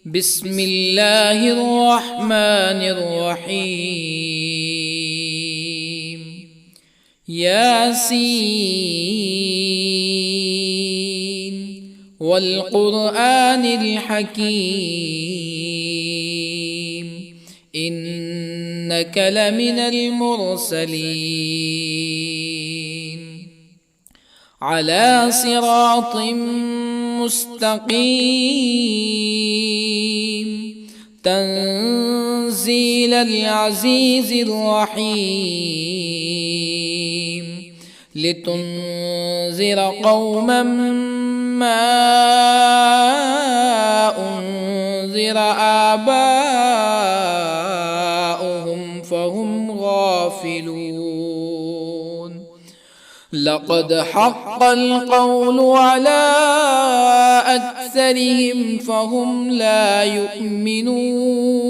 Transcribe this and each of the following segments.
بسم الله الرحمن الرحيم. ياسين والقرآن الحكيم إنك لمن المرسلين على صراط مستقيم تنزيل العزيز الرحيم لتنذر قوما ما أنذر آباؤهم فهم غافلون. لقد حق القول على أكثرهم فهم لا يؤمنون.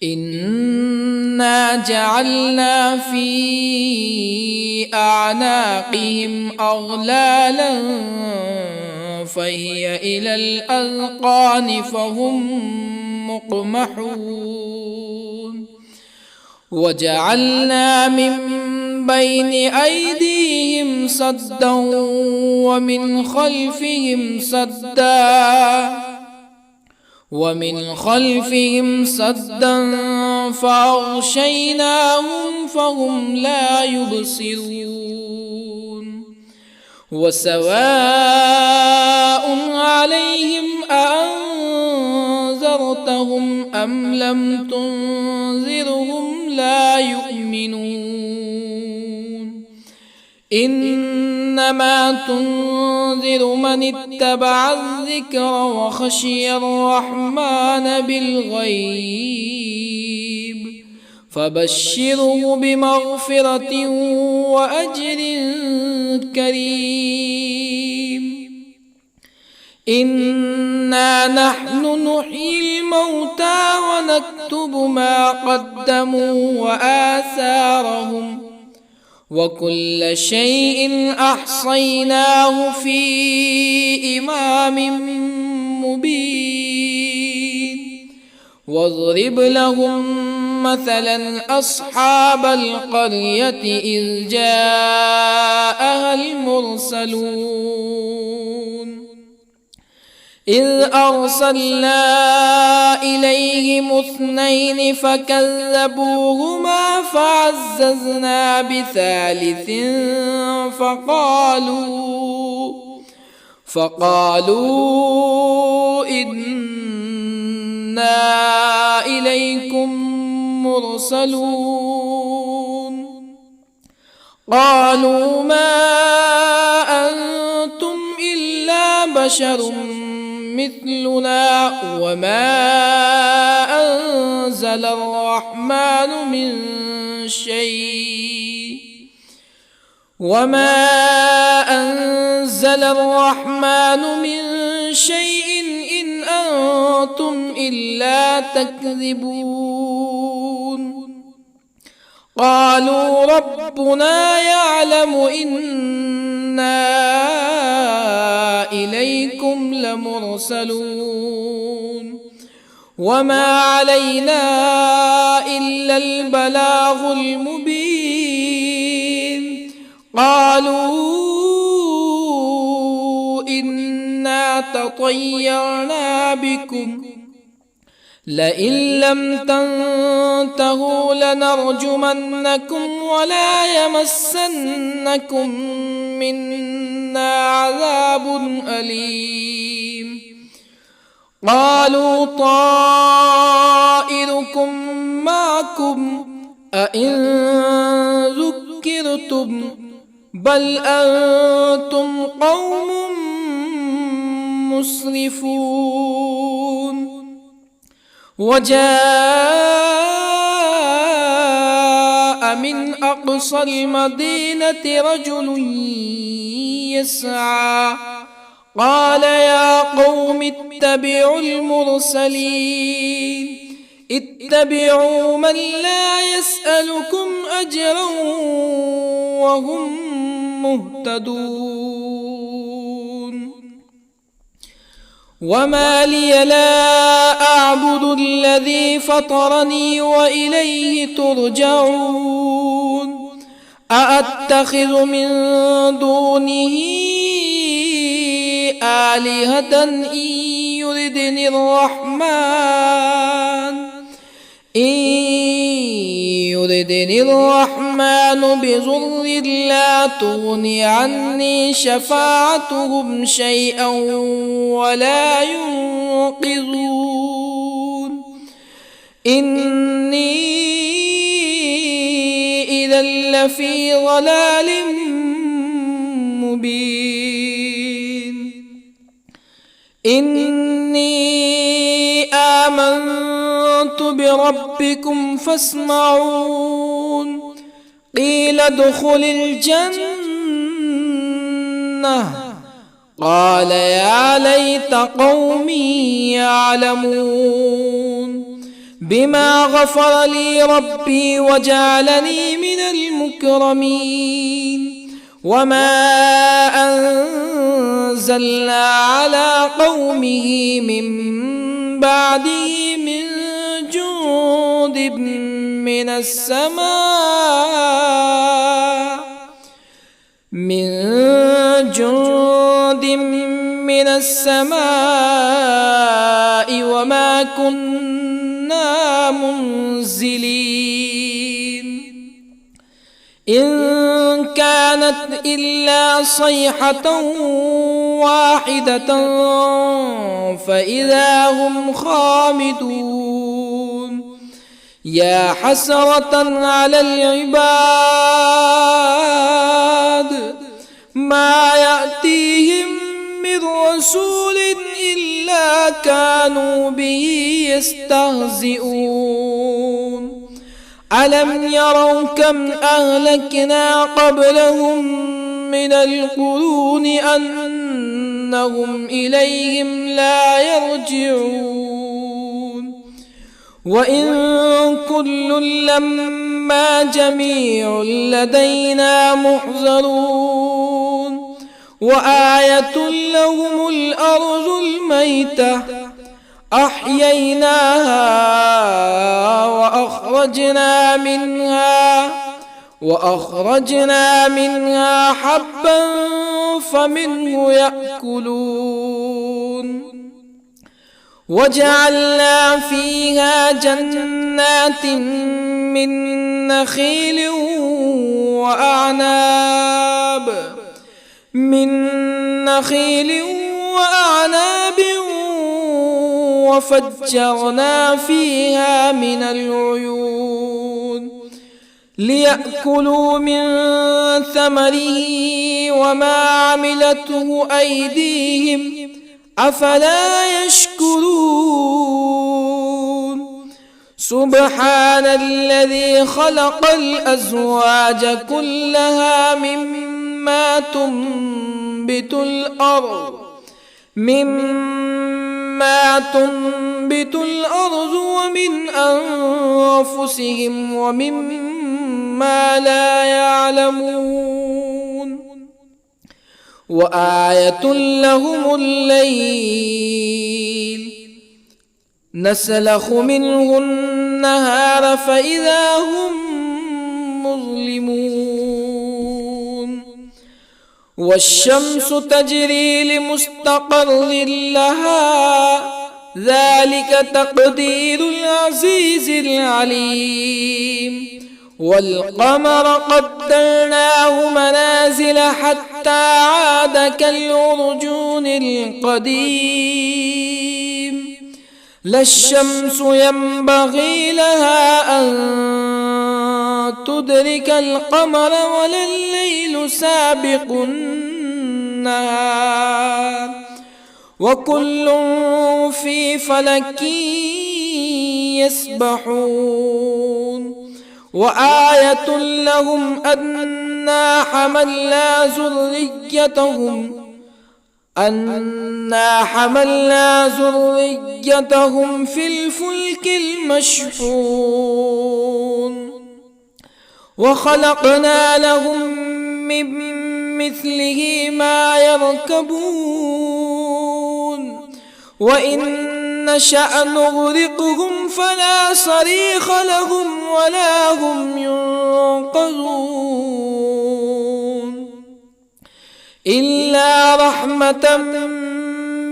إنا جعلنا في أعناقهم أغلالا فهي إلى الأذقان فهم مقمحون. وجعلنا من بين أيديهم سدا ومن خلفهم سدا فأغشيناهم فهم لا يبصرون. وسواء عليهم أأنذرتهم أم لم تنذرهم لا يؤمنون. إنما تنذر من اتبع الذكر وخشي الرحمن بالغيب فبشره بمغفرة وأجر كريم. إنا نحن نحيي الموتى ونكتب ما قدموا وآثارهم وكل شيء أحصيناه في إمام مبين. واضرب لهم مثلا أصحاب القرية إذ جاءها المرسلون إذ أرسلنا إليهم اثنين فكذبوهما فعززنا بثالث فقالوا إنا إليكم مرسلون. قالوا ما أنتم إلا بشر مثلنا وما أنزل الرحمن من شيء إن أنتم إلا تكذبون. قالوا ربنا يعلم إنا إليكم لمرسلون وما علينا إلا البلاغ المبين. قالوا إنا تطيرنا بكم لئن لم تنتهوا لنرجمنكم ولا يمسنكم منا عذاب أليم. قالوا طائركم معكم أئن ذكرتم بل أنتم قوم مسرفون. وجاء من أقصى المدينة رجل يسعى قال يا قوم اتبعوا المرسلين اتبعوا من لا يسألكم أجرا وهم مهتدون. وما لي لا أعبد الذي فطرني وإليه ترجعون أأتخذ من دونه آلهة إن يردني الرحمن بضر لا تغن عني شفاعتهم شيئا ولا ينقذون إني إذا لفي ضلال مبين إني آمنت بربكم فاسمعون قيل ادخل الجنة قال يا ليت قومي يعلمون بما غفر لي ربي وجعلني من المكرمين وما أنزلنا على قومه من بعده من جند من السماء وما كنا منزلين إن كانت إلا صيحة واحدة فإذا هم خامدون يا حسرة على العباد ما يأتيهم من رسول إلا كانوا به يستهزئون ألم يروا كم أهلكنا قبلهم من القرون أنهم إليهم لا يرجعون وإن كل لما جميع لدينا محضرون وآية لهم الأرض الميتة أحييناها وأخرجنا منها حبا فمنه يأكلون وجعلنا فيها جنات من نخيل وأعناب وفجرنا فيها من العيون ليأكلوا من ثمره وما عملته أيديهم أفلا يشكرون سبحان الذي خلق الأزواج كلها مما تنبت الأرض ومن أنفسهم ومما لا يعلمون وآية لهم الليل نسلخ منه النهار فإذا هم مظلمون والشمس تجري لمستقر لها ذلك تقدير العزيز العليم والقمر قدرناه منازل حتى عاد كالعرجون القديم لا الشمس ينبغي لها أن تدرك القمر ولا الليل سابق النهار وكل في فلك يسبحون وآية لهم أنا حملنا ذريتهم في الفلك المشحون وخلقنا لهم من مثله ما يركبون وإن نشأ نغرقهم فلا صريخ لهم ولا هم ينقذون إلا رحمة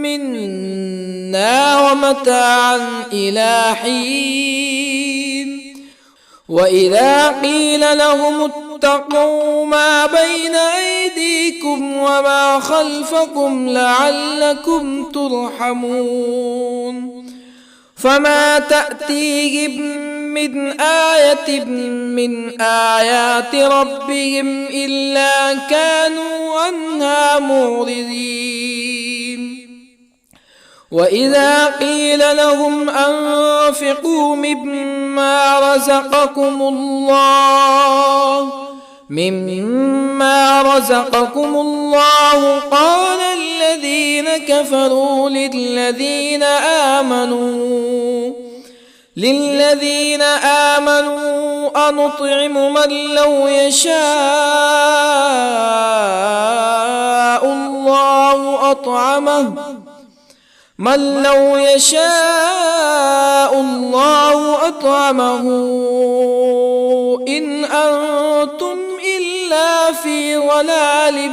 منا ومتاعا إلى حين وإذا قيل لهم اتقوا ما بين أيديكم وما خلفكم لعلكم ترحمون فما تأتيهم من آية من آيات ربهم إلا كانوا عنها معرضين وإذا قيل لهم أنفقوا مما رزقكم الله قال الذين كفروا للذين آمنوا أنطعم من لو يشاء الله أطعمه إن أنتم إلا في ضلال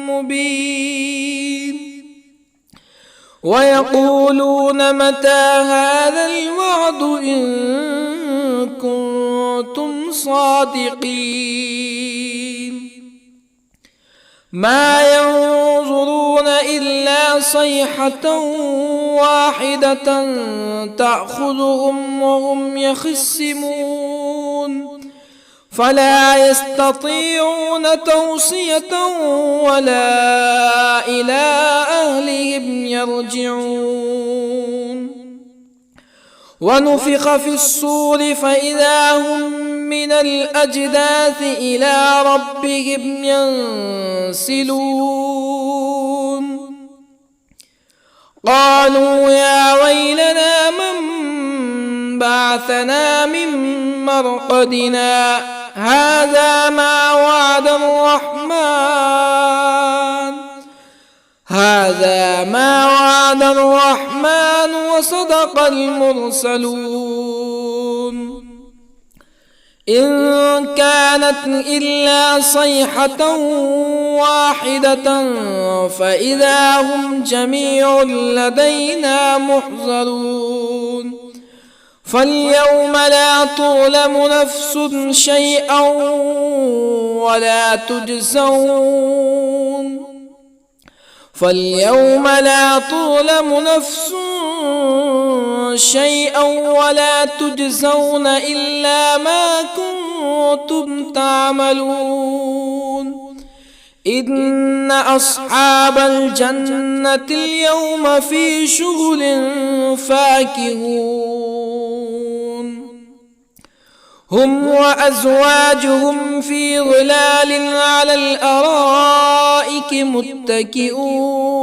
مبين ويقولون متى هذا الوعد إن كنتم صادقين ما ينظرون إلا صيحة واحدة تأخذهم وهم يخصمون فلا يستطيعون توصية ولا إلى أهلهم يرجعون ونفخ في الصور فإذا هم من الأجداث إلى ربهم ينسلون قالوا يا ويلنا من بعثنا من مرقدنا هذا ما وعد الرحمن وصدق المرسلون إن كانت إلا صيحة واحدة فإذا هم جميع لدينا محضرون فاليوم لا تظلم نفس شيئا ولا تجزون إلا ما كنتم تعملون إن أصحاب الجنة اليوم في شغل فاكهون هم وأزواجهم في ظلال على الأرائك متكئون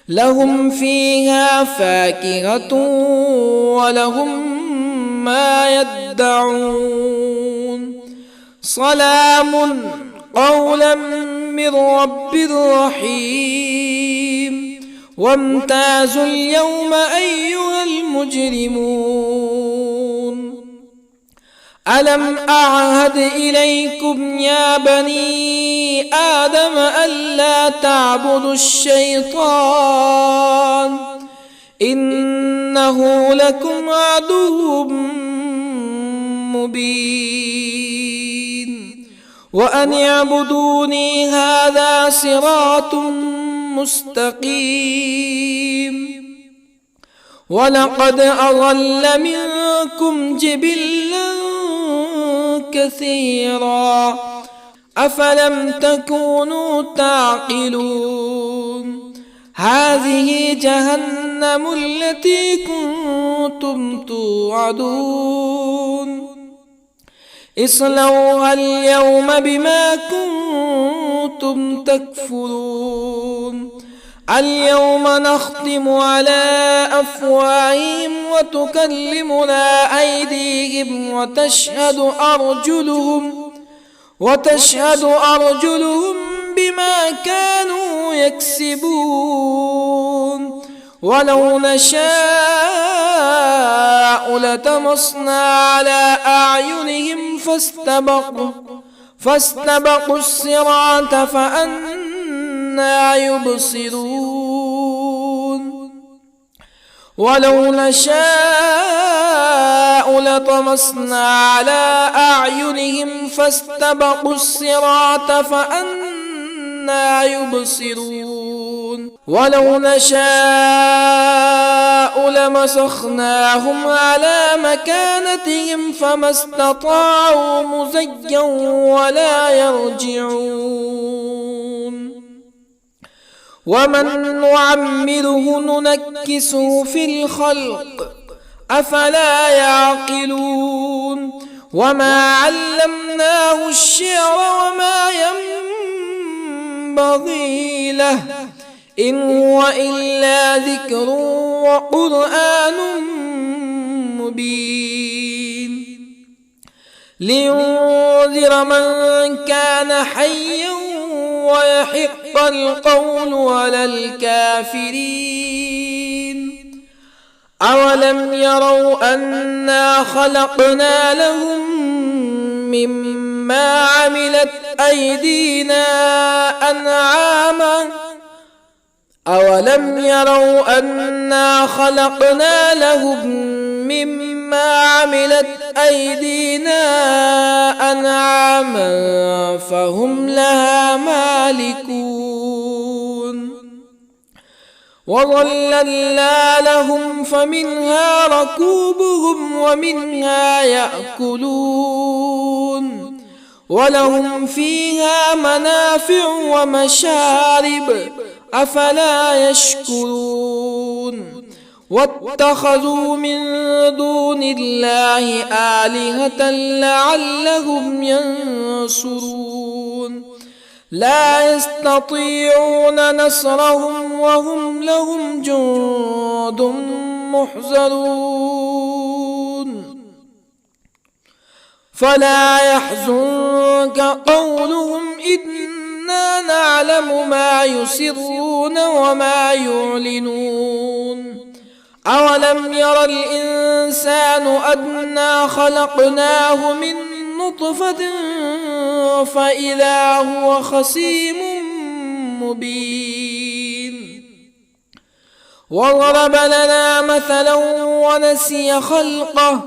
لهم فيها فاكهة ولهم ما يدعون سلام قولا من رب رحيم وامتازوا اليوم أيها المجرمون ألم أعهد إليكم يا بني آدم ألا تعبدوا الشيطان إنه لكم عدو مبين وأن اعبدوني هذا صراط مستقيم ولقد أضل منكم جبلا كثيرا أفلم تكونوا تعقلون هذه جهنم التي كنتم توعدون اصلوها اليوم بما كنتم تكفرون اليوم نختم على أفواههم وتكلمنا أيديهم وتشهد أرجلهم بما كانوا يكسبون ولو نشاء لطمسنا على أعينهم فاستبقوا الصراط فأنى يبصرون ولو نشاء لطمسنا على أعينهم فاستبقوا الصراط فأنى يبصرون ولو نشاء لمسخناهم على مكانتهم فما استطاعوا مزيا ولا يرجعون ومن نعمره ننكسه في الخلق أفلا يعقلون وما علمناه الشعر وما ينبغي له إن هو إلا ذكر وقرآن مبين لينذر من كان حيا ويحق القول على الكافرين أولم يروا أنا خلقنا لهم مما عملت أيدينا أنعاما أولم يروا أنا خلقنا لهم مما عملت أيدينا أنعاما فهم لها مالكون وظللنا لهم فمنها ركوبهم ومنها يأكلون ولهم فيها منافع ومشارب أفلا يشكرون واتخذوا من دون الله آلهة لعلهم ينصرون لا يستطيعون نصرهم وهم لهم جند محضرون فلا يحزنك قولهم إنا نعلم ما يسرون وما يعلنون أولم ير الإنسان أنا خلقناه من نطفة فإذا هو خصيم مبين وضرب لنا مثلا ونسي خلقه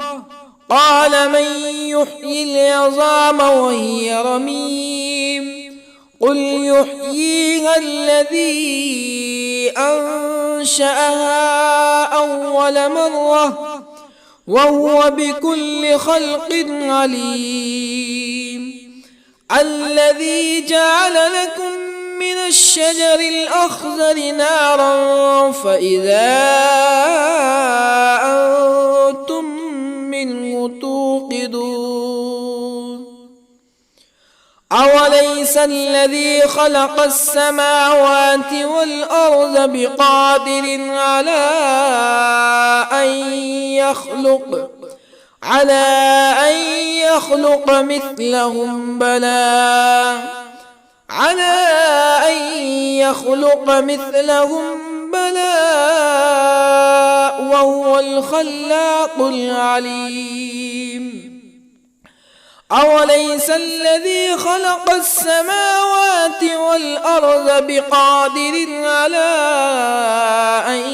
قال من يحيي العظام وهي رميم قل يحييها الذي أنشأها أول مرة وهو بكل خلق عليم الذي جعل لكم من الشجر الأخضر نارا فإذا أنتم منه توقدون أوليس الذي خلق السماوات والأرض بقادر على أن يخلق مثلهم بلى وهو الخلاق العليم أوليس الذي خلق السماوات والأرض بقادر على أن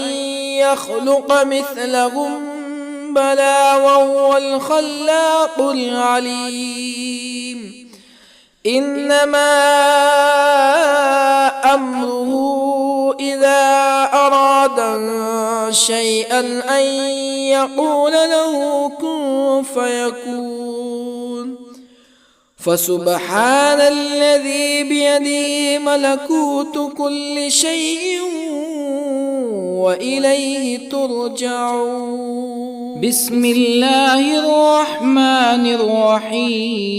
يخلق مثلهم بلى وهو الخلاق العليم إنما أمره إذا أراد شيئا أن يقول له كن فيكون فسبحان الذي بيده ملكوت كل شيء وإليه ترجعون بسم الله الرحمن الرحيم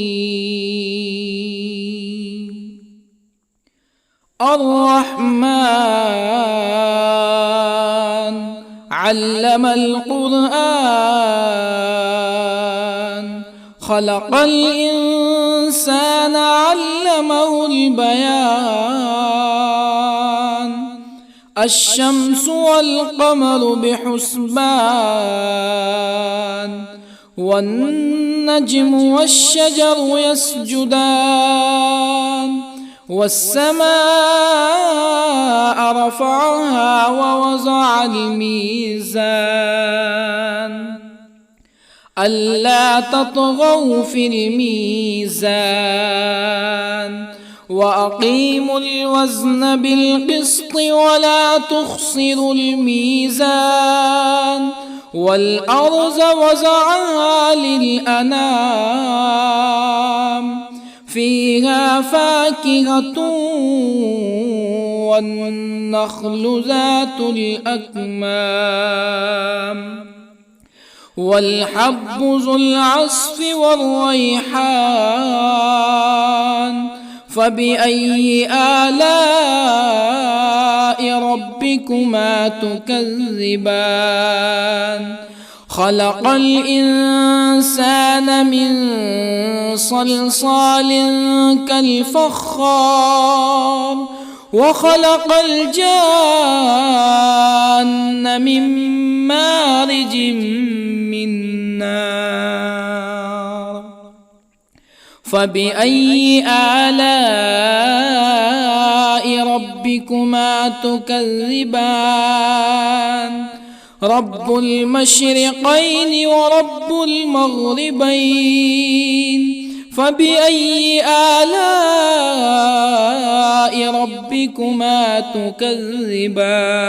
الرحمن علم القرآن خلق الإنسان الإنسان علمه البيان الشمس والقمر بحسبان والنجم والشجر يسجدان والسماء رفعها ووضع الميزان ألا تطغوا في الميزان وأقيموا الوزن بالقسط ولا تخسروا الميزان والأرض وضعها للأنام فيها فاكهة والنخل ذات الأكمام والحب ذو العصف والريحان فبأي آلاء ربكما تكذبان خلق الإنسان من صلصال كالفخار وخلق الجان من مارج من نار فبأي آلاء ربكما تكذبان رب المشرقين ورب المغربين فبأي آلاء ربكما تكذبان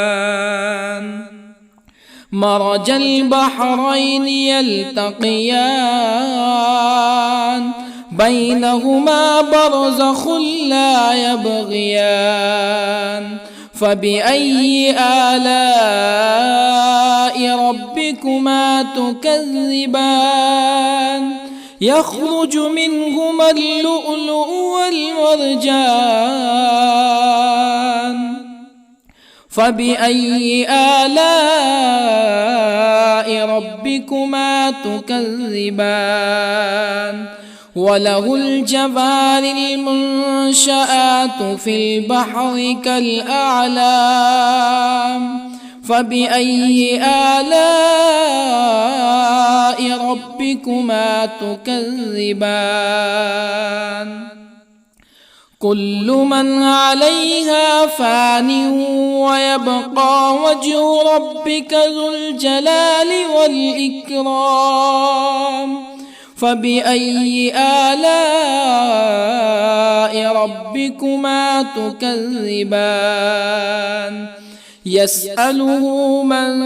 مرج البحرين يلتقيان بينهما برزخ لا يبغيان فبأي آلاء ربكما تكذبان يخرج منهما اللؤلؤ والمرجان فبأي آلاء ربكما تكذبان وله الجوار المنشآت في البحر كالأعلام فبأي آلاء ربكما تكذبان كل من عليها فان ويبقى وجه ربك ذو الجلال والإكرام فبأي آلاء ربكما تكذبان يسأله من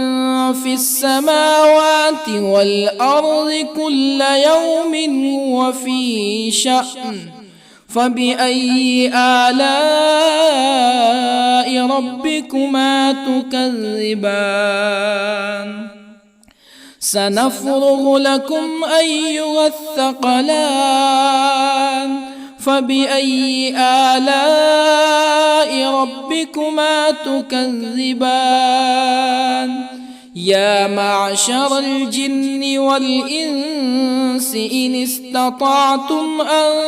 في السماوات والأرض كل يوم هو في شأن فبأي آلاء ربكما تكذبان سنفرغ لكم أيها الثقلان فبأي آلاء ربكما تكذبان يا معشر الجن والإنس إن استطعتم أن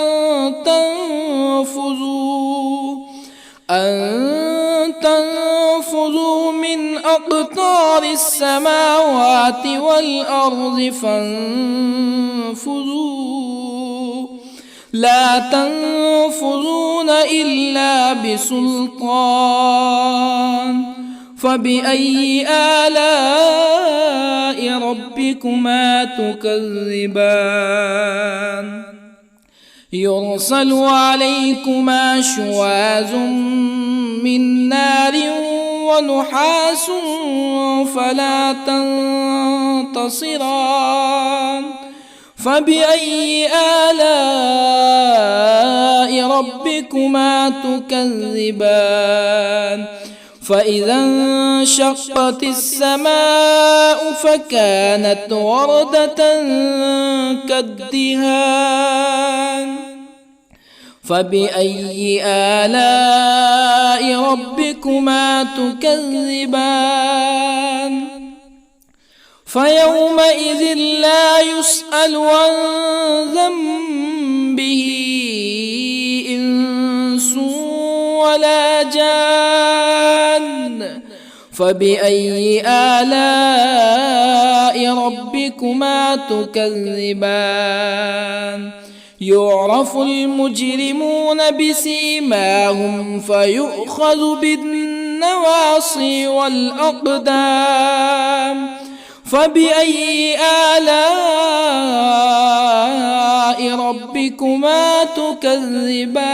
تنفذوا من أقطار السماوات والأرض فانفذوا لا تنفذون إلا بسلطان فبأي آلاء ربكما تكذبان يرسل عليكما شواظ من نار ونحاس فلا تنتصران فبأي آلاء ربكما تكذبان فإذا انشقت السماء فكانت وردة كالدهان فبأي آلاء ربكما تكذبان فيومئذ لا يسأل عن ذنبه فبأي آلاء ربكما تكذبان يعرف المجرمون بسيماهم فيؤخذ بالنواصي والأقدام فبأي آلاء ربكما تكذبان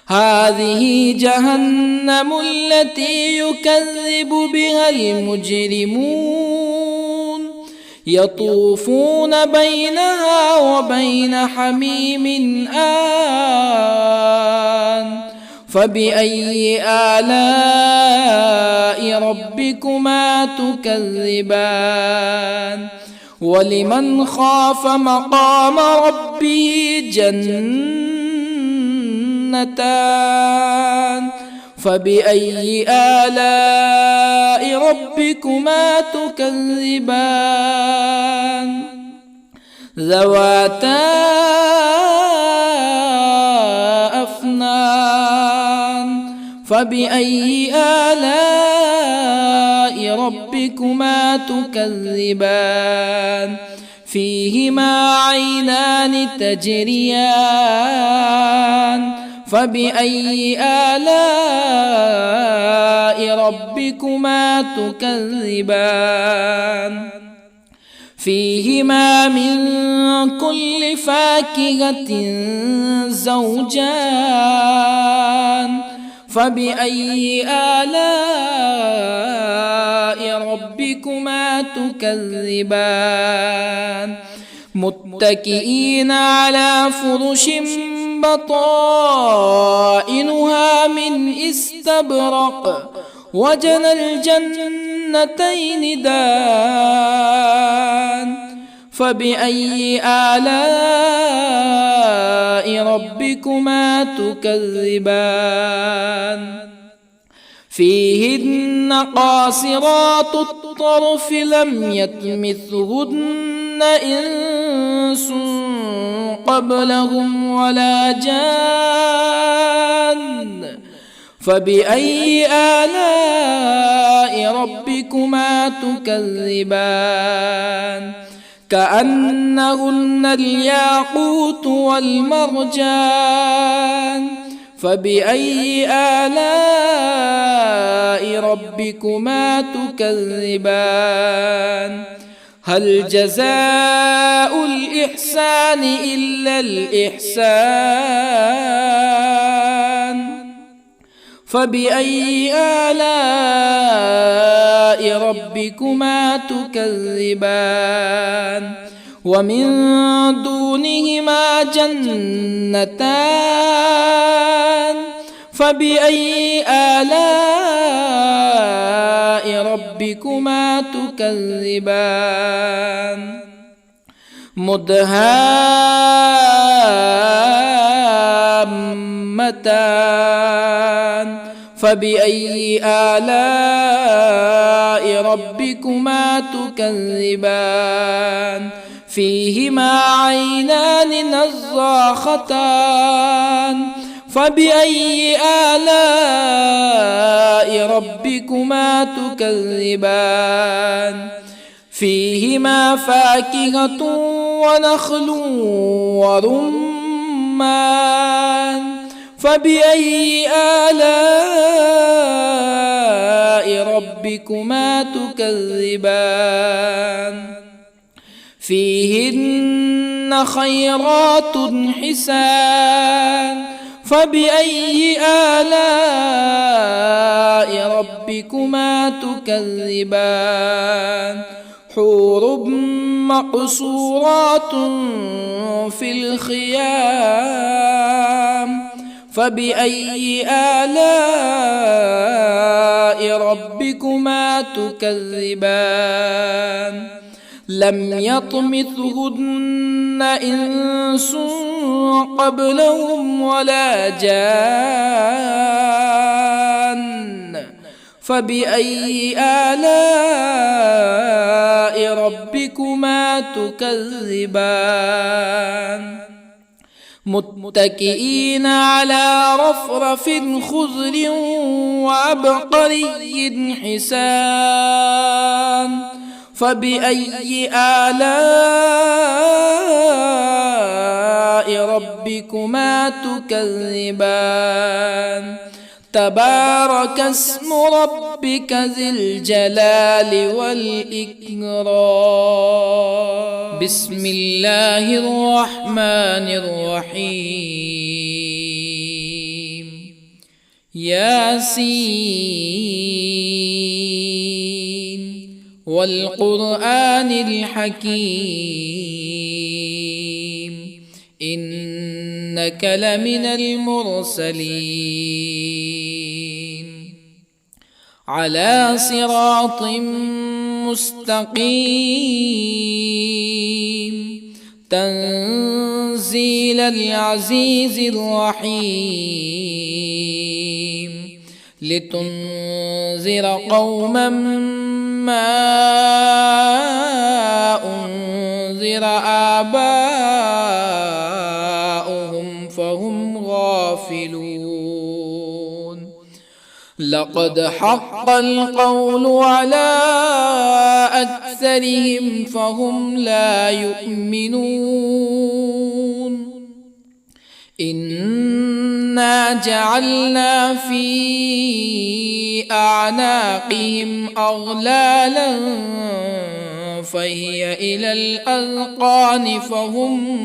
هذه جهنم التي يكذب بها المجرمون يطوفون بينها وبين حميم آن فبأي آلاء ربكما تكذبان ولمن خاف مقام ربه جنتان فبأي آلاء ربكما تكذبان ذواتا أفنان فبأي آلاء ربكما تكذبان فيهما عينان تجريان فبأي آلاء ربكما تكذبان فيهما من كل فاكهة زوجان فبأي آلاء ربكما تكذبان متكئين على فرش بطائنها من استبرق وجنى الجنتين دان فبأي آلاء ربكما تكذبان فيهن قاصرات الطرف لم يطمثهن إنس قبلهم ولا جان فبأي آلاء ربكما تكذبان كأنهن الياقوت والمرجان فبأي آلاء ربكما تكذبان هل جزاء الإحسان إلا الإحسان فبأي آلاء ربكما تكذبان ومن دونهما جنتان فبأي آلاء ربكما تكذبان مدهامتان فبأي آلاء ربكما تكذبان فيهما عينان نضاختان فبأي آلاء ربكما تكذبان فيهما فاكهة ونخل ورمان فبأي آلاء ربكما تكذبان فيهن خيرات حسان فبأي آلاء ربكما تكذبان حور مقصورات في الخيام فبأي آلاء ربكما تكذبان لم يطمثهن إنس قبلهم ولا جان فبأي آلاء ربكما تكذبان متكئين على رفرف خضر وعبقري حسان فبأي آلاء ربكما تكذبان تبارك اسم ربك ذي الجلال والإكرام بسم الله الرحمن الرحيم ياسين والقرآن الحكيم إنك لمن المرسلين على صراط مستقيم تنزيل العزيز الرحيم لتنذر قوما ما أنذر آباؤهم فهم غافلون لقد حق القول على أكثرهم فهم لا يؤمنون إنا جعلنا في أعناقهم أغلالا فهي إلى الأذقان فهم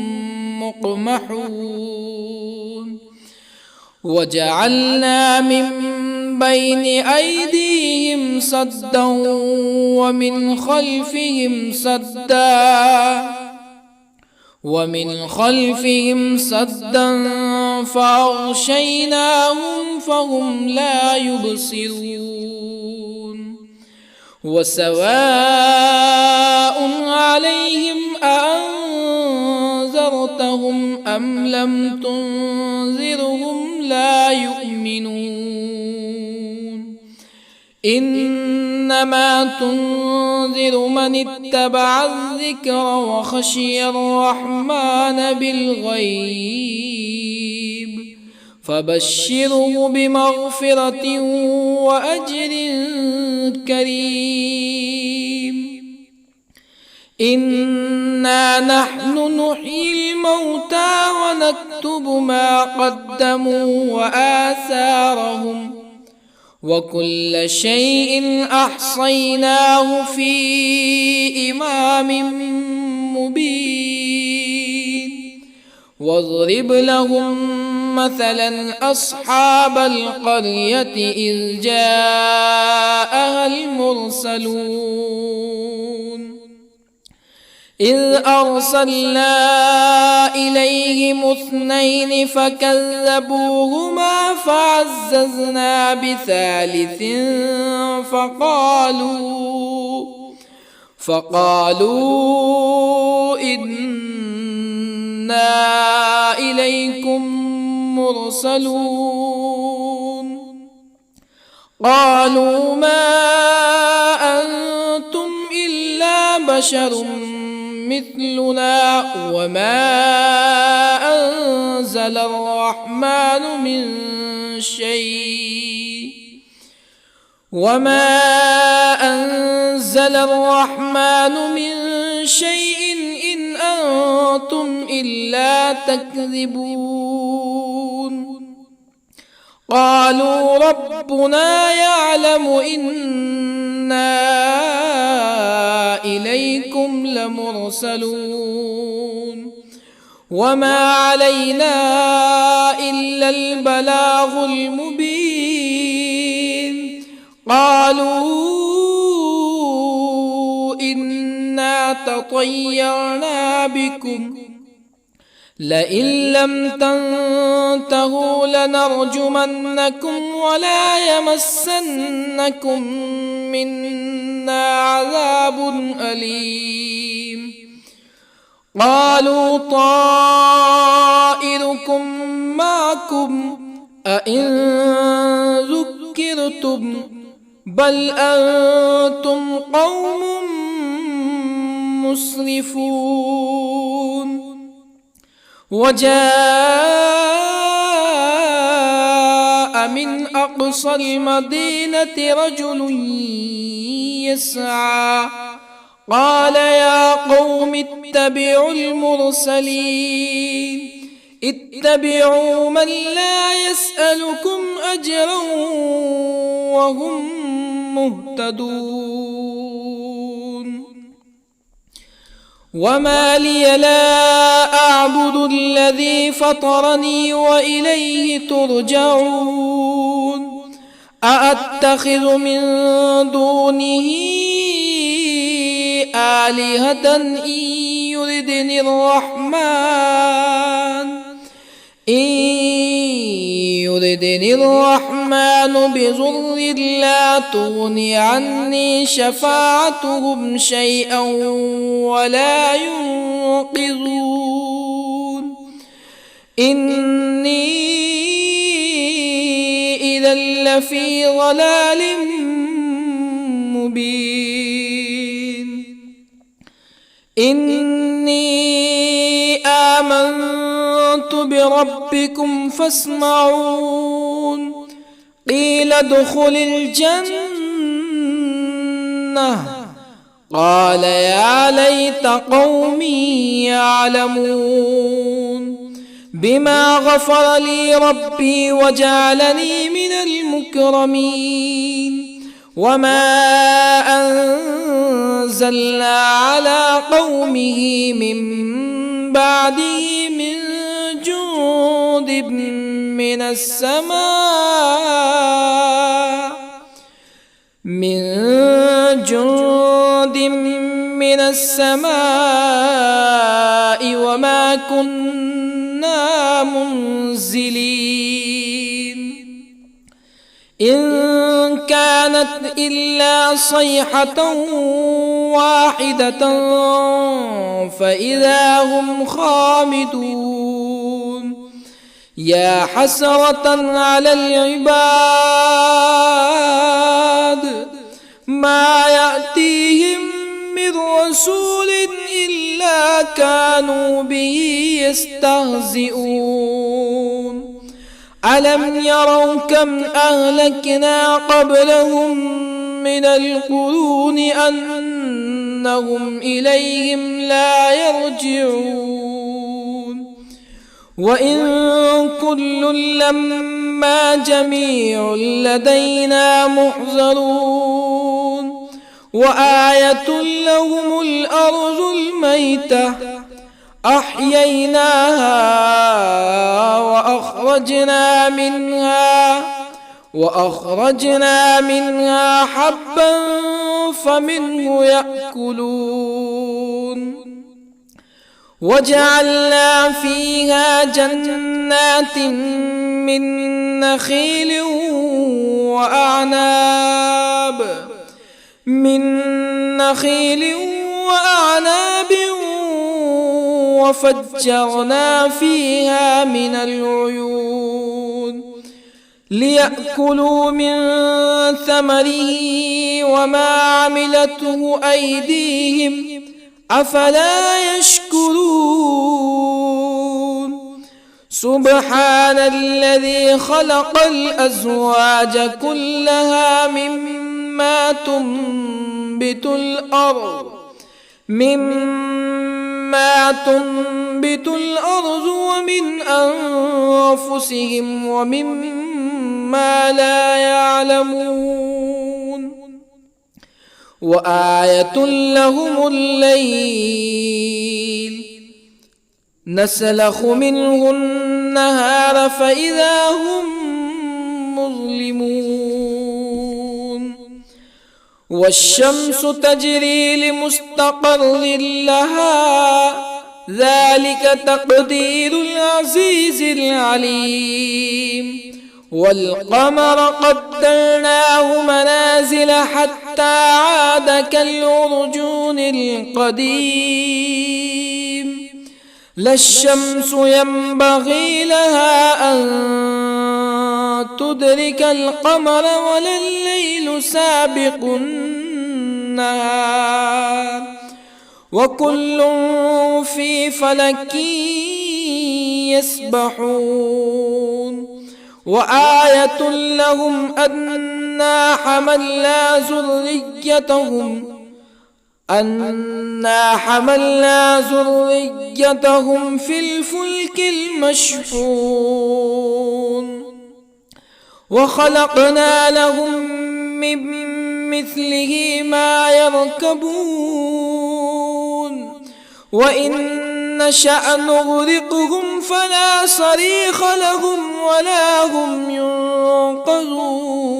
مقمحون وجعلنا من بين أيديهم سدا ومن خلفهم سدا فأغشيناهم فهم لا يبصرون وسواء عليهم أأنذرتهم أم لم تنذرهم لا يؤمنون إنما تنذر من اتبع الذكر وخشي الرحمن بالغيب فبشره بمغفرة وأجر كريم إنا نحن نحيي الموتى ونكتب ما قدموا وآثارهم وكل شيء أحصيناه في إمام مبين واضرب لهم مثلا أصحاب القرية إذ جاءها المرسلون إذ أرسلنا إليهم اثنين فكذبوهما فعززنا بثالث فقالوا إنا إليكم مرسلون قالوا ما أنتم إلا بشر مثلنا وما أنزل الرحمن من شيء إن أنتم إلا تكذبون قالوا ربنا يعلم إنا إليكم لمرسلون وما علينا إلا البلاغ المبين قالوا إنا تطيرنا بكم لئن لم تنتهوا لنرجمنكم ولا يمسنكم منا عذاب أليم قالوا طائركم معكم أئن ذكرتم بل أنتم قوم مسرفون وجاء من أقصى المدينة رجل يسعى قال يا قوم اتبعوا المرسلين اتبعوا من لا يسألكم أجرا وهم مهتدون وما لي لا أعبد الذي فطرني وإليه ترجعون أأتخذ من دونه آلهة إن يردني الرحمن بضر لا تغن عني شفاعتهم شيئا ولا ينقذون إني إذا لفي ضلال مبين إني آمنت بربكم فاسمعون قيل ادخل الجنة قال يا ليت قومي يعلمون بما غفر لي ربي وجعلني من المكرمين وما أنزلنا على قومه من بعده من جند من السماء وما كنا منزلين إن كانت إلا صيحة واحدة فإذا هم خامدون يا حسرة على العباد ما يأتيهم من رسول إلا كانوا به يستهزئون ألم يروا كم أهلكنا قبلهم من القرون أنهم إليهم لا يرجعون وإن كل لما جميع لدينا محضرون وآية لهم الأرض الميتة أحييناها وأخرجنا منها حبا فمنه يأكلون وجعلنا فيها جنات من نخيل وأعناب وفجرنا فيها من العيون ليأكلوا من ثمره وما عملته أيديهم أفلا يشكرون سبحان الذي خلق الأزواج كلها مما تنبت الأرض ومن أنفسهم ومما لا يعلمون وآية لهم الليل نسلخ منه النهار فإذا هم مظلمون والشمس تجري لمستقر لها ذلك تقدير العزيز العليم والقمر قدرناه منازل حتى عاد كالعرجون القديم لا الشمس ينبغي لها أن تدرك القمر ولا الليل سابق النهار وكل في فلك يسبحون وآية لهم أنا حملنا ذريتهم في الفلك المشحون وخلقنا لهم من مثله ما يركبون وإن نشأ نغرقهم فلا صريخ لهم ولا هم ينقذون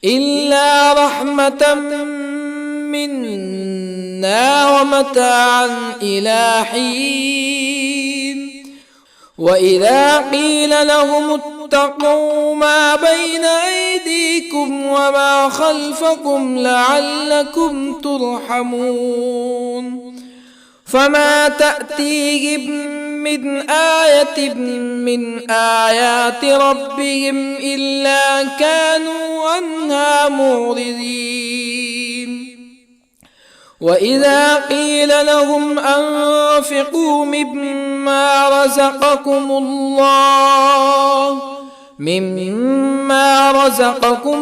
إلا رحمة منا ومتاعا إلى حين وإذا قيل لهم اتقوا ما بين أيديكم وما خلفكم لعلكم ترحمون فما تأتيهم من آية من آيات ربهم إلا كانوا عنها معرضين وإذا قيل لهم أنفقوا مما رزقكم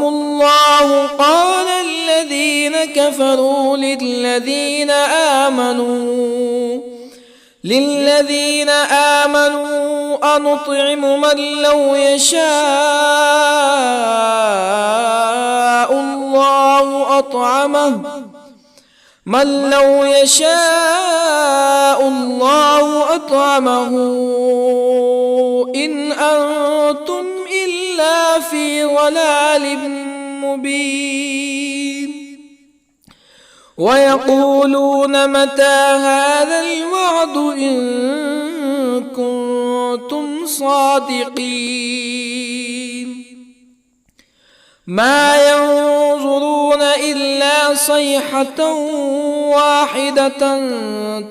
الله قال الذين كفروا للذين آمنوا أنطعم من لو يشاء الله أطعمه إن أنتم إلا في ضلال مبين ويقولون متى هذا الوعد إن كنتم صادقين ما ينظرون إلا صيحة واحدة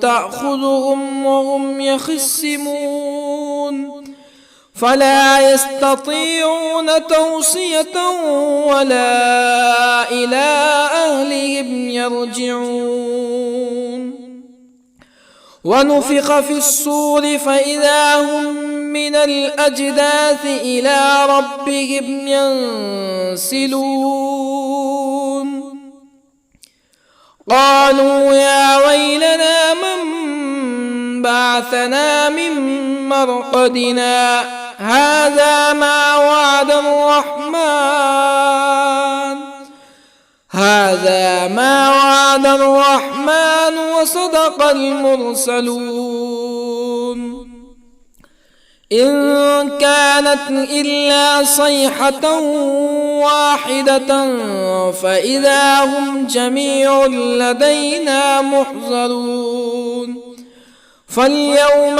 تأخذهم وهم يخصمون فلا يستطيعون توصية ولا إلى أهلهم يرجعون ونفخ في الصور فإذا هم من الأجداث إلى ربهم ينسلون قالوا يا ويلنا من بعثنا من مرقدنا هذا ما وعد الرحمن وصدق المرسلون إن كانت إلا صيحة واحدة فإذا هم جميع لدينا محضرون فاليوم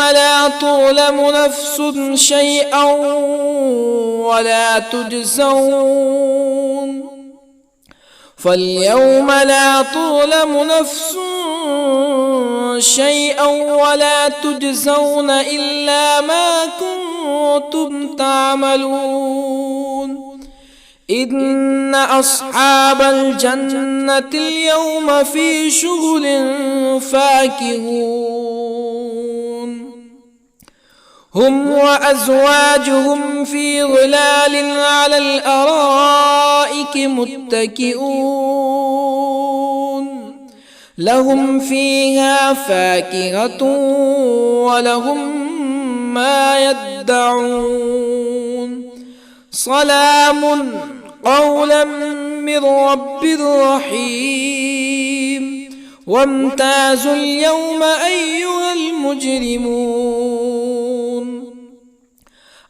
لا تظلم نفس شيئا ولا تجزون إلا ما كنتم تعملون إن أصحاب الجنة اليوم في شغل فاكهون هم وأزواجهم في ظلال على الأرائك متكئون لهم فيها فاكهة ولهم ما يدعون سلام قولا من رب رحيم وامتازوا اليوم أيها المجرمون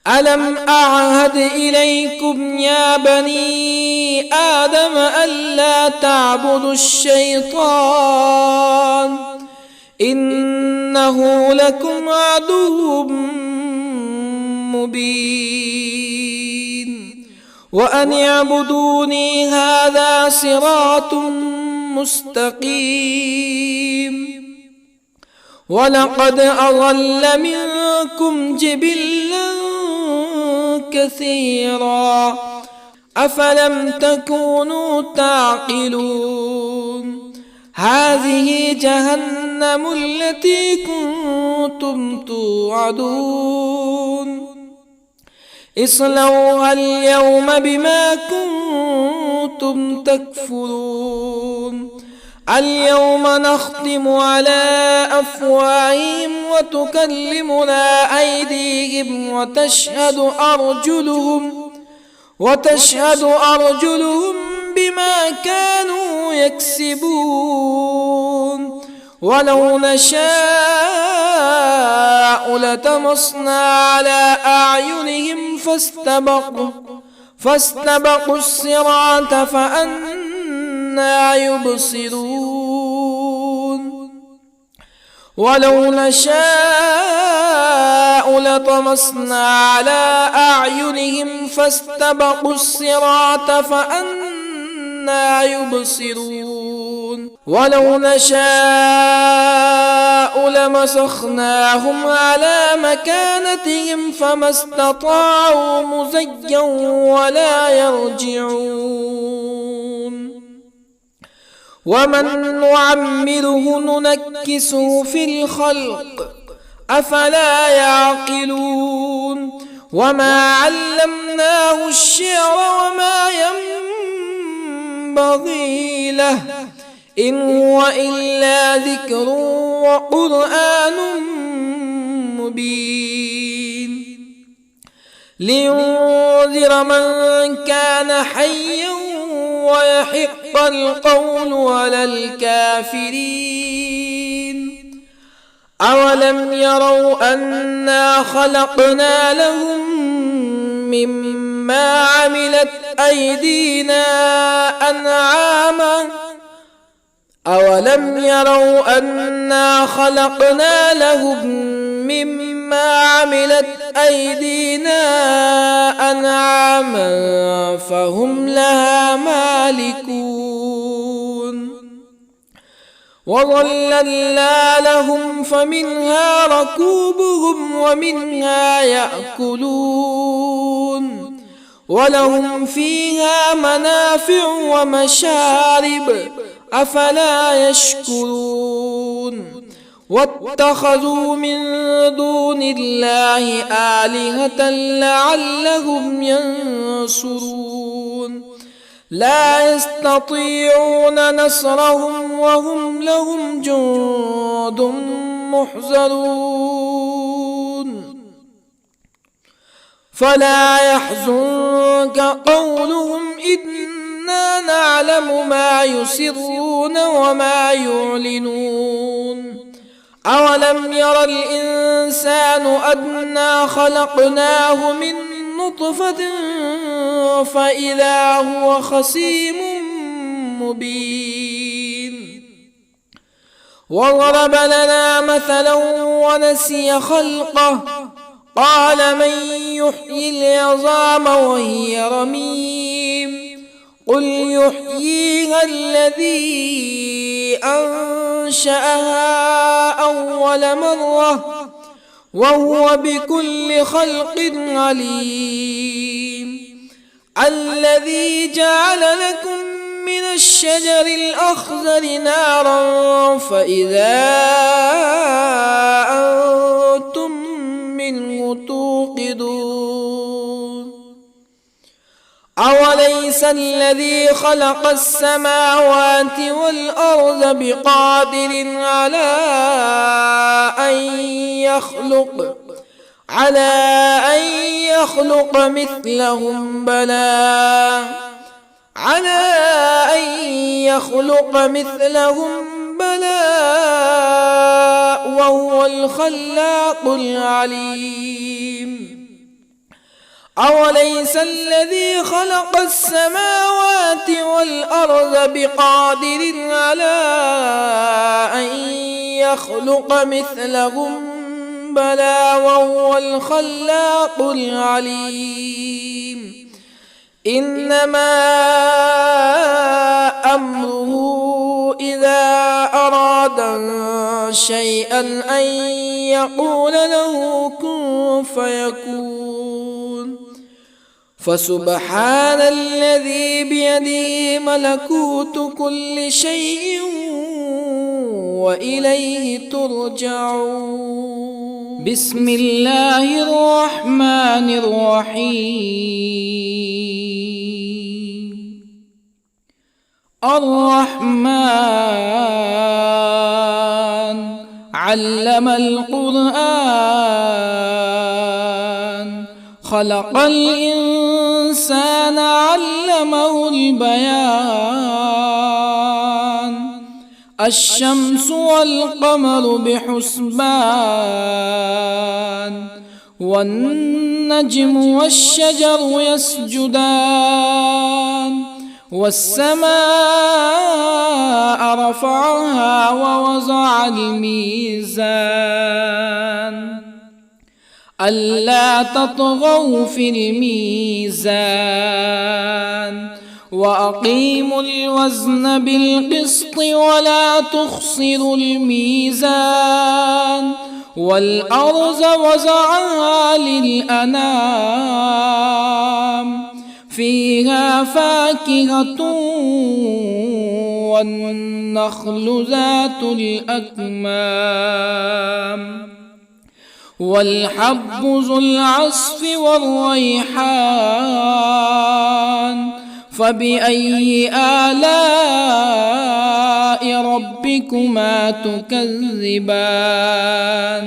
ألم أعهد إليكم يا بني آدم ألا تعبدوا الشيطان إنه لكم عدو مبين وأن اعبدوني هذا صراط مستقيم ولقد أضل منكم جبلا كثيرا أفلم تكونوا تعقلون هذه جهنم التي كنتم توعدون اصلوها اليوم بما كنتم تكفرون اليوم نختم على أفواههم وتكلمنا أيديهم وتشهد أرجلهم بما كانوا يكسبون ولو نشاء لطمسنا على أعينهم فاستبقوا الصراط فأنى يبصرون ولو نشاء لطمسنا على أعينهم فاستبقوا الصراط فأنى يبصرون ولو نشاء لمسخناهم على مكانتهم فما استطاعوا مزيا ولا يرجعون ومن نعمره ننكسه في الخلق أفلا يعقلون وما علمناه الشعر وما ينبغي له إن هو إلا ذكر وقرآن مبين لينذر من كان حيا ويحق القول على الكافرين أولم يروا أنا خلقنا لهم مما عملت أيدينا أنعاما أولم يروا أنا خلقنا لهم مما عملت أيدينا أنعاما فهم لها مالكون وظللنا لهم فمنها ركوبهم ومنها يأكلون ولهم فيها منافع ومشارب أفلا يشكرون واتخذوا من دون الله آلهة لعلهم ينصرون لا يستطيعون نصرهم وهم لهم جند محضرون فلا يحزنك قولهم إنا نعلم ما يسرون وما يعلنون أولم ير الإنسان أنا خلقناه من نطفة فإذا هو خصيم مبين وضرب لنا مثلا ونسي خلقه قال من يحيي العظام وهي رميم قل يحييها الذي أنشأها أول مرة وهو بكل خلق عليم الذي جعل لكم من الشجر الأخضر نارا فإذا أنتم منه توقدون أوليس الذي خلق السماوات والأرض بقادر على أن يخلق مثلهم بلى وهو الخلاق العليم أوليس الذي خلق السماوات والأرض بقادر على أن يخلق مثلهم بلى وهو الخلاق العليم إنما أمره إذا أراد شيئا أن يقول له كن فيكون فسبحان الذي بيده ملكوت كل شيء وإليه ترجعون. بسم الله الرحمن الرحيم. الرحمن علم القرآن، خلق الإنسان علمه البيان. الشمس والقمر بحسبان، والنجم والشجر يسجدان. والسماء رفعها ووضع الميزان، ألا تطغوا في الميزان. وأقيموا الوزن بالقسط ولا تخسروا الميزان. والأرض وضعها للأنام، فيها فاكهة والنخل ذات الأكمام، والحب ذو العصف والريحان. فبأي آلاء ربكما تكذبان؟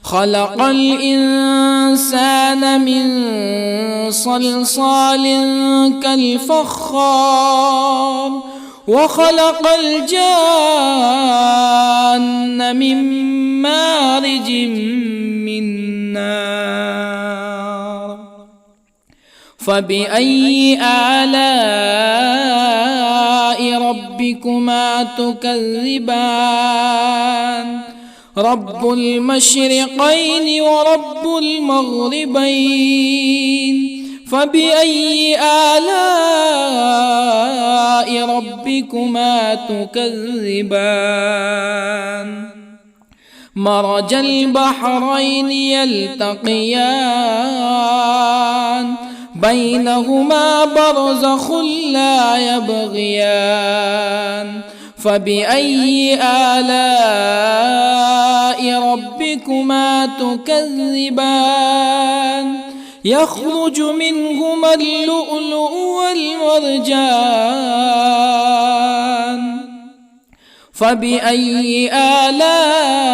خلق الإنسان من صلصال كالفخار، وخلق الجان من مارج من نار. فبأي آلاء ربكما تكذبان؟ رب المشرقين ورب المغربين. فبأي آلاء ربكما تكذبان؟ مرج البحرين يلتقيان، بينهما برزخ لا يبغيان. فبأي آلاء ربكما تكذبان؟ يخرج منهما اللؤلؤ والمرجان. فبأي آلاء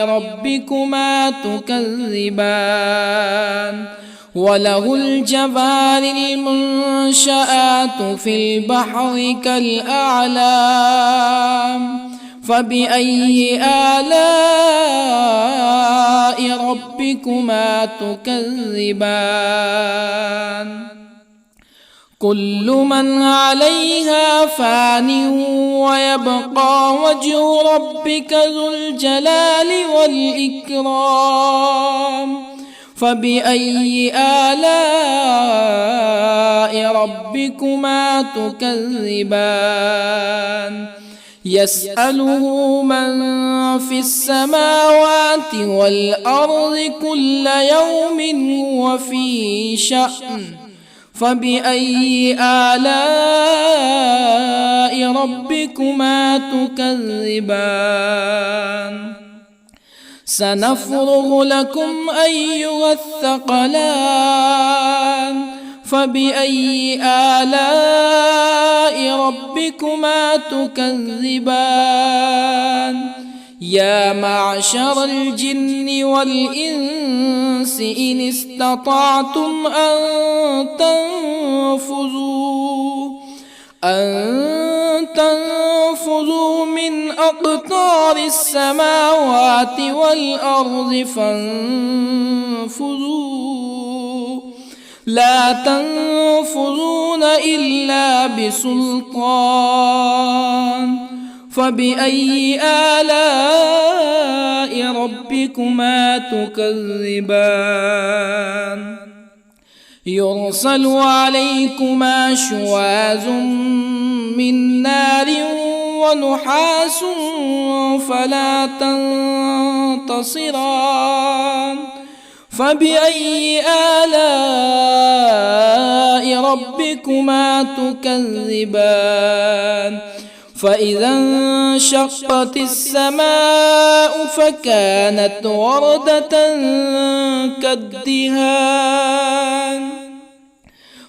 ربكما تكذبان؟ وله الجوار المنشآت في البحر كالأعلام. فبأي آلاء ربكما تكذبان؟ كل من عليها فان، ويبقى وجه ربك ذو الجلال والإكرام. فبأي آلاء ربكما تكذبان؟ يسأله من في السماوات والأرض كل يوم هو في شأن. فبأي آلاء ربكما تكذبان؟ سنفرغ لكم أيها الثقلان. فبأي آلاء ربكما تكذبان؟ يا معشر الجن والإنس إن استطعتم أن تنفذوا من أقطار السماوات والأرض فانفذوا، لا تنفذون إلا بسلطان. فبأي آلاء ربكما تكذبان؟ يرسل عليكما شواظ من نار ونحاس فلا تنتصران. فبأي آلاء ربكما تكذبان؟ فإذا انشقت السماء فكانت وردة كالدهان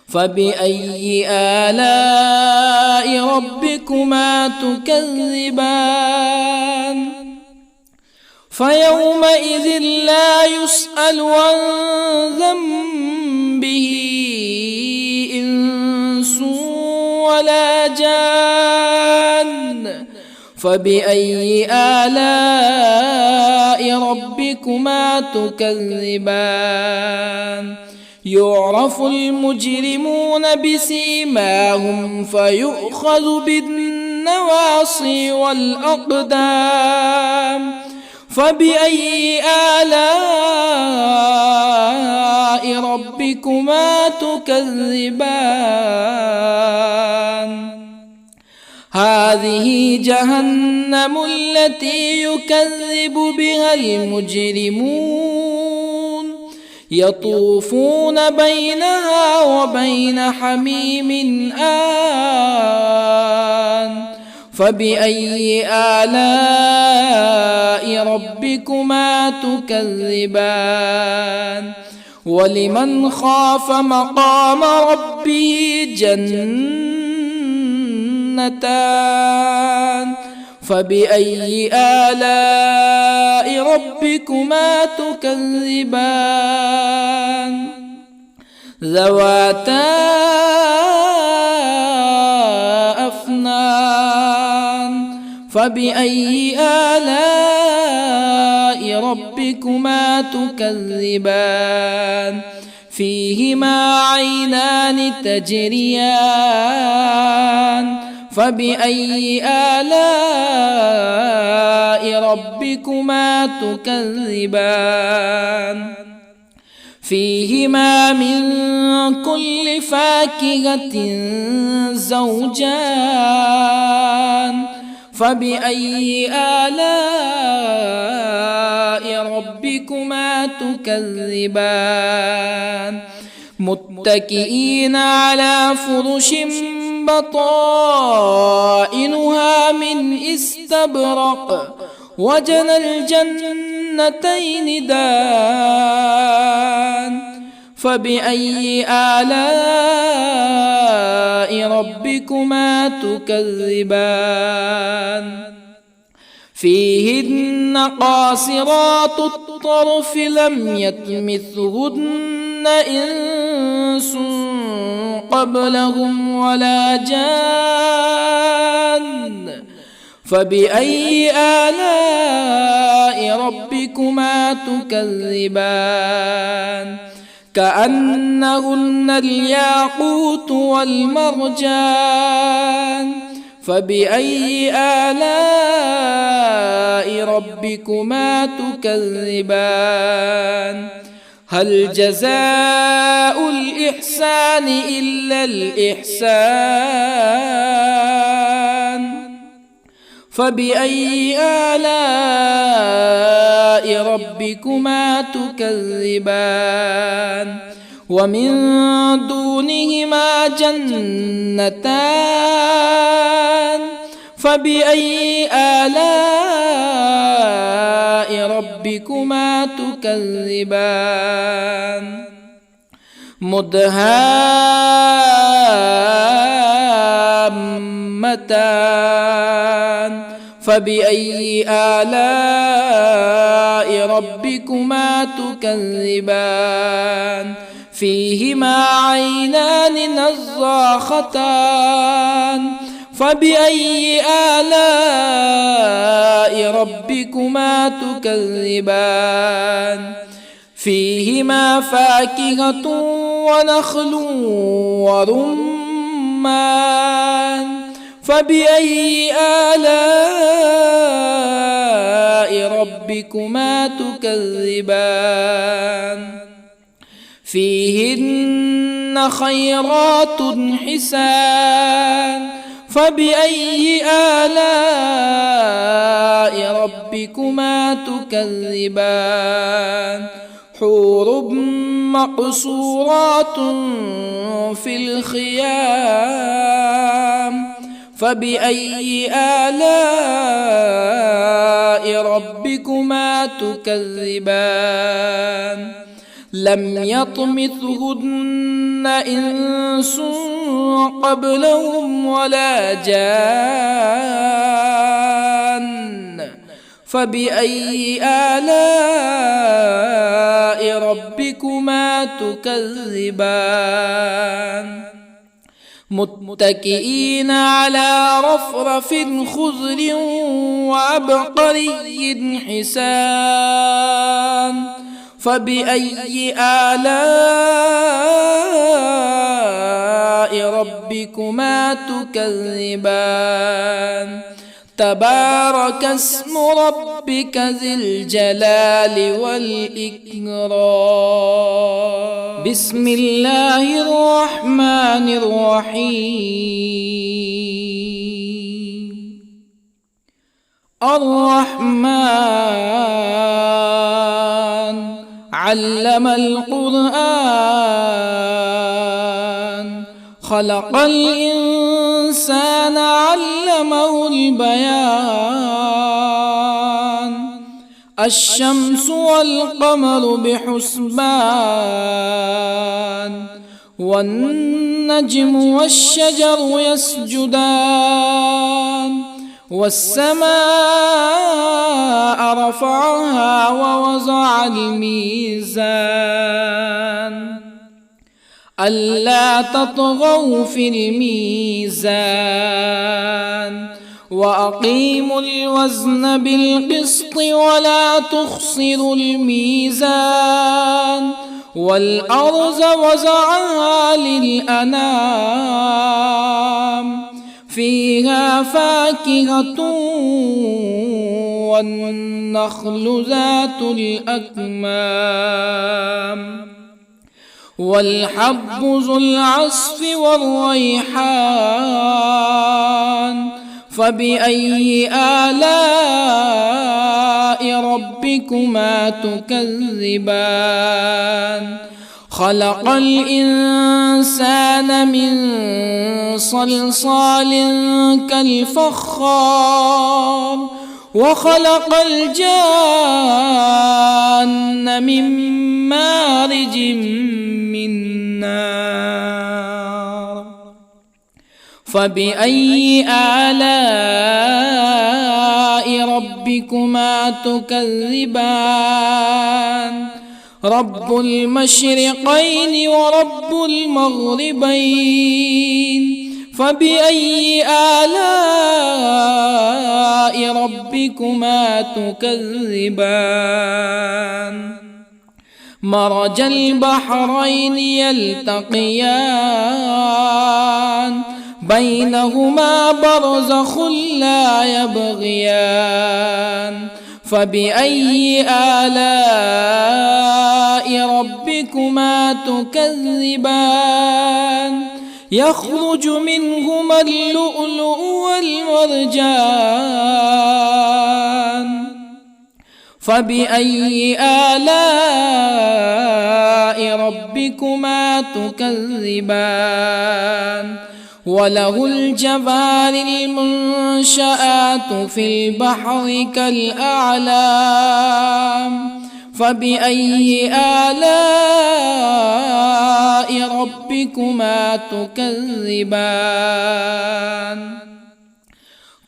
فبأي آلاء ربكما تكذبان فيومئذ لا يسأل عن ذنبه إنس ولا جان فبأي آلاء ربكما تكذبان يعرف المجرمون بسيماهم فيؤخذ بالنواصي والأقدام فبأي آلاء ربكما تكذبان هذه جهنم التي يكذب بها المجرمون يطوفون بينها وبين حميم آن فبأي آلاء ربكما تكذبان ولمن خاف مقام ربه جنتان فبأي آلاء ربكما تكذبان ذواتا أفنان فبأي آلاء ربكما تكذبان فيهما عينان تجريان فبأي آلاء ربكما تكذبان فيهما من كل فاكهة زوجان فبأي آلاء ربكما تكذبان متكئين على فرش بطائنها من استبرق وجنى الجنتين دان فبأي آلاء ربكما تكذبان فيهن قاصرات الطرف لم يطمثهن إنس قبلهم ولا جان فبأي آلاء ربكما تكذبان كأنهن الياقوت والمرجان فبأي آلاء ربكما تكذبان هل جزاء الإحسان إلا الإحسان فبأي آلاء ربكما تكذبان ومن دونهما جنتان فبأي آلاء ربكما تكذبان مدهامتان فبأي آلاء ربكما تكذبان فيهما عينان نضاختان فبأي آلاء ربكما تكذبان فيهما فاكهة ونخل ورمان فبأي آلاء ربكما تكذبان فيهن خيرات حسان فبأي آلاء ربكما تكذبان حور مقصورات في الخيام فبأي آلاء ربكما تكذبان لم يطمثهن إنس قبلهم ولا جان فبأي آلاء ربكما تكذبان متكئين على رفرف خضر وعبقري حسان فبأي آلاء ربكما تكذبان تبارك اسم ربك ذي الجلال والإكرام بسم الله الرحمن الرحيم الرحمن علم القرآن خلق الإنسان علمه البيان الشمس والقمر بحسبان والنجم والشجر يسجدان والسماء رفعها ووضع الميزان ألا تطغوا في الميزان وأقيموا الوزن بالقسط ولا تخسروا الميزان والأرض وضعها للأنام فيها فاكهة والنخل ذات الأكمام والحب ذو العصف والريحان فبأي آلاء ربكما تكذبان خلق الإنسان من صلصال كالفخار وخلق الجان من مارج من نار فبأي آلاء ربكما تكذبان رب المشرقين ورب المغربين فبأي آلاء ربكما تكذبان مرج البحرين يلتقيان بينهما برزخ لا يبغيان فبأي آلاء ربكما تكذبان يخرج منهما اللؤلؤ والمرجان فبأي آلاء ربكما تكذبان وله الجوار المنشآت في البحر كالأعلام فبأي آلاء ربكما تكذبان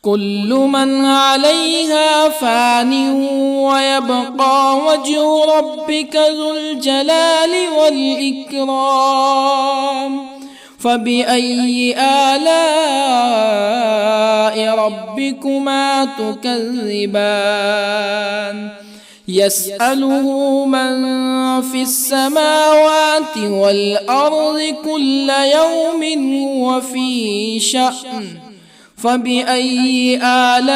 كل من عليها فان ويبقى وجه ربك ذو الجلال والإكرام فبأي آلاء ربكما تكذبان يسأله من في السماوات والأرض كل يوم هو في شأن فبأي آلاء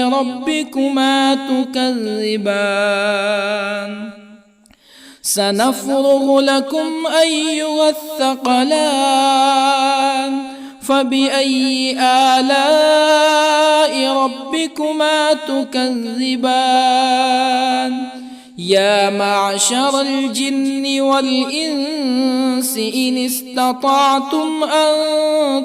ربكما تكذبان سنفرغ لكم أيها الثقلان فبأي آلاء ربكما تكذبان يا معشر الجن والإنس إن استطعتم أن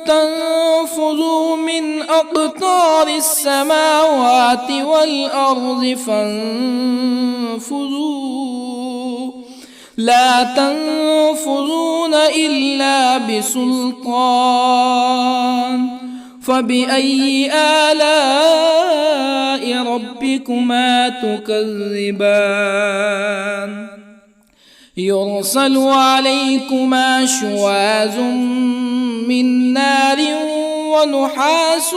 تنفذوا من أقطار السماوات والأرض فانفذوا لا تنفذون إلا بسلطان فبأي آلاء ربكما تكذبان يرسل عليكما شواظ من نار ونحاس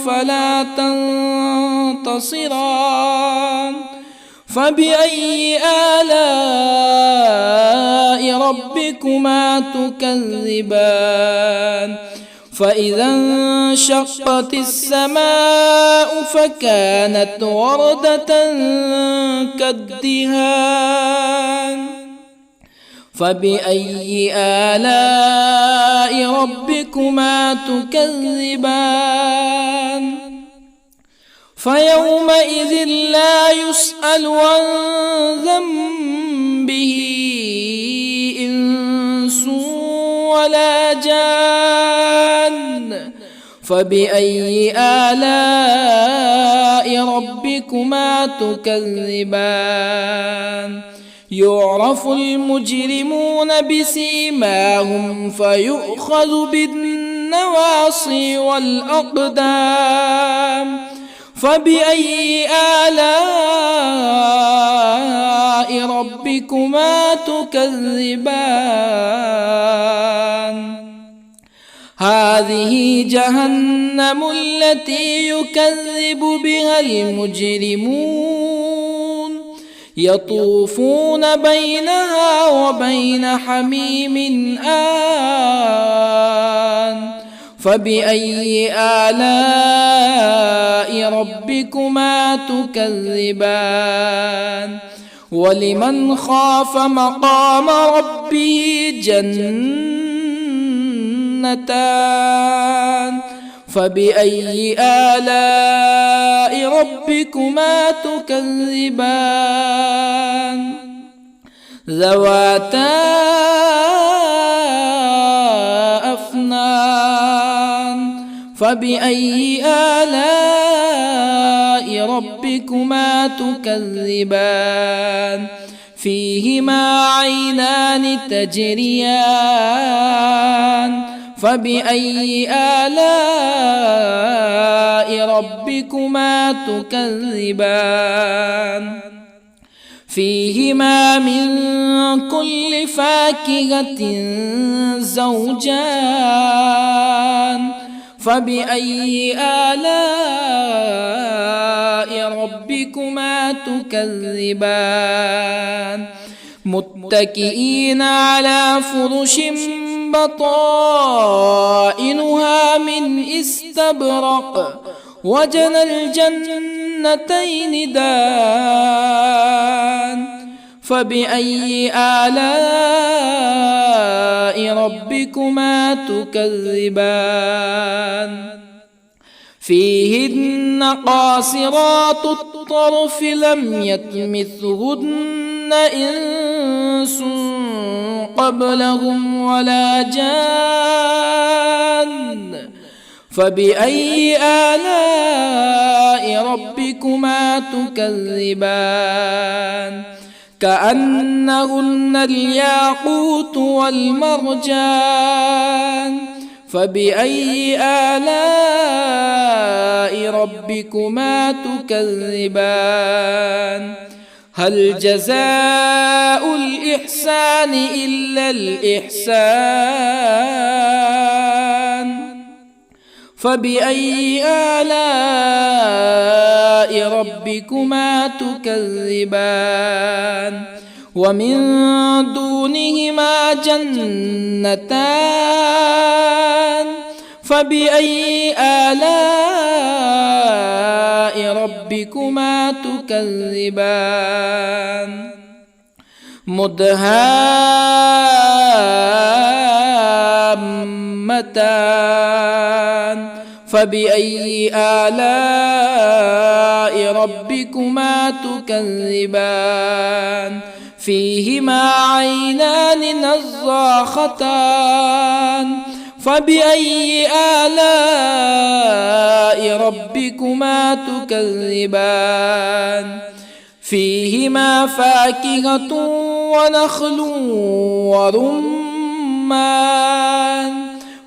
فلا تنتصران فبأي آلاء ربكما تكذبان فإذا انشقت السماء فكانت وردة كالدهان فبأي آلاء ربكما تكذبان فيومئذ لا يسأل عن ذنبه إنس ولا جان فبأي آلاء ربكما تكذبان يعرف المجرمون بسيماهم فيؤخذ بالنواصي والأقدام فبأي آلاء ربكما تكذبان هذه جهنم التي يكذب بها المجرمون يطوفون بينها وبين حميم آن فبأي آلاء ربكما تكذبان ولمن خاف مقام ربه جنتان فبأي آلاء ربكما تكذبان ذواتا أفنان فبأي آلاء ربكما تكذبان فيهما عينان تجريان فبأي آلاء ربكما تكذبان فيهما من كل فاكهة زوجان فبأي آلاء ربكما تكذبان متكئين على فرش بطائنها من استبرق وجنى الجنتين دان فبأي آلاء ربكما تكذبان فيهن قاصرات الطرف لم يطمثهن إنس قبلهم ولا جان فبأي آلاء ربكما تكذبان كأنهن الياقوت والمرجان فبأي آلاء ربكما تكذبان هل جزاء الإحسان إلا الإحسان فبأي آلاء ربكما تكذبان ومن دونهما جنتان فبأي آلاء ربكما تكذبان مدهامتان فبأي آلاء ربكما تكذبان فيهما عينان نضاختان فبأي آلاء ربكما تكذبان فيهما فاكهة ونخل ورمان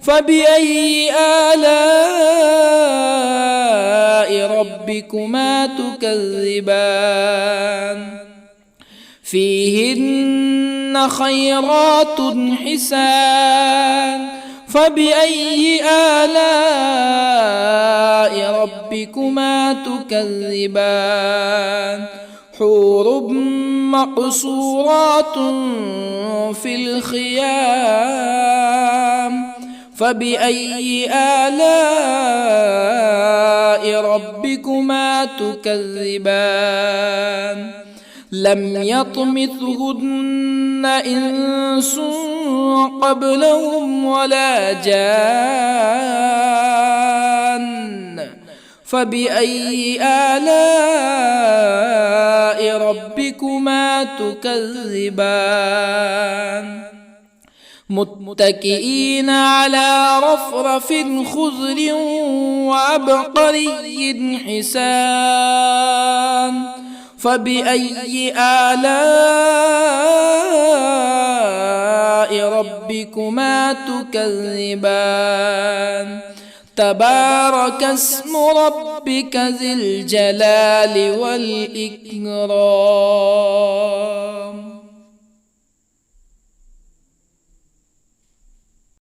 فبأي آلاء ربكما تكذبان فيهن خيرات حسان فبأي آلاء ربكما تكذبان حور مقصورات في الخيام فبأي آلاء ربكما تكذبان لم يطمثهن إنس قبلهم ولا جان فبأي آلاء ربكما تكذبان متكئين على رفرف خضر وعبقري حسان فبأي آلاء ربكما تكذبان تبارك اسم ربك ذي الجلال والإكرام.